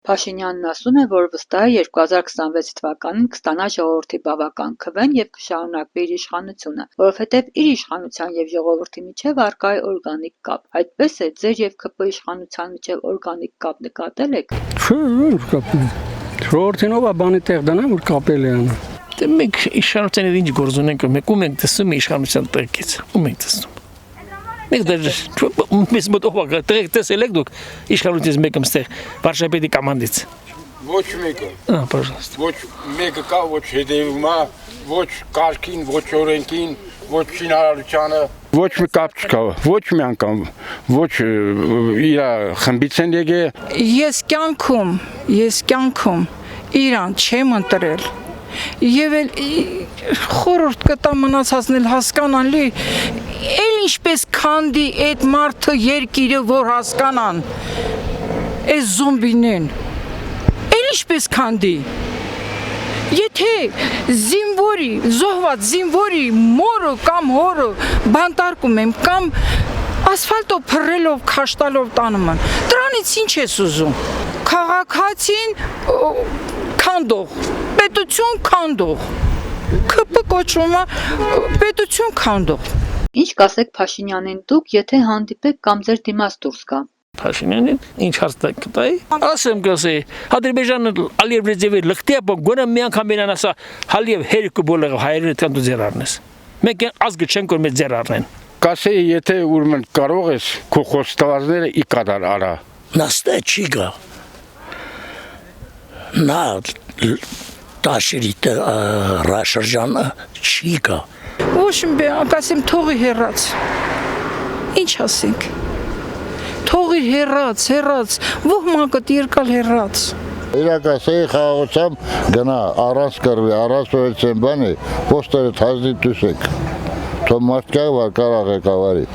Փաշինյանն ասում է, որ վստահ է 2026 թվականին կստանա ժողովրդի բավական քվեն և կշարունակվի իր իշխանությունը, որովհետև իր իշխանության և ժողովրդի միջև առկա է օրգանիկ կապ։ Այդպես է, ձեր և ՔՊ իշխանության միջև օրգանիկ կապ նկատել եք։ Ժողովրդին ով է բանի տեղ դնա, որ կապել է անում։ Մենք իշխանության ինչ գործ ունենք, մենք ում ենք տեսնում իշխանության տեղից, ում ենք տեսնում։ Մենք մեզ մոտ ով է տեսել եք դուք իշխանությունից մեկը մստեղ վարշապետի կամանդից։ Ոչ մեկը։ Պожалуйста։ Ոչ մեկը կա, ոչ հետևում է, ոչ կարգին, ոչ օրենքին, ոչ շինարարությանը, ոչ մի կապ չկա, ոչ մի անգամ, ոչ իր խմբից են եկել։ Ես կյանքում իրան չեմ ընտրել։ Եվ էլ խորհուրդ կտա մնացածն էլ հասկանալի, էլ ինչպես քանդի այդ մարդը երկիրը, որ հասկանան, այս զոմբինեն, էլ ինչպես քանդի, եթե զինվորի, զոհված զինվորի մորը կամ հորը բանտարկում եմ, կամ ասֆալտով փռելով, քաշտալով տանում են, դրանից ինչ ես ուզում, քաղաքացին քանդող, պետություն քանդող, ՔՊ կոչվում է պետություն քանդող։ Ինչ կասեք Փաշինյանին դուք, եթե հանդիպեք կամ ձեր դիմաց դուրս գա։ Փաշինյանին ինչ հարց կտայի։ Ասեմ կասեի, Ադրբեջանը Ալիև Ռեջևի լղտի ապա գոնե մի անգամ իրան ասա Ալիև հերիք բոլորը հայերեն տան դու ձեր առնես։ Մենք ազգը չենք որ մեզ ձեր առնեն։ Կասեի, եթե ուրեմն կարող ես քո խոստովանները ի կատար արա։ Նստե չի գա։ Նա տաշիրի ռաշրջանը չի գա։ Ոչ մի ասեմ թողի հեռաց։ Ինչ ասենք։ Թողի հեռաց, ոհմակդ երկալ հեռաց։ Իրակասեի խաղաղությամբ գնա, առանց կրվի, առանց վերցեն բանի, պոստերը թազնի տուսեք։ Թո մարդ կա, որ կարող է կավարի։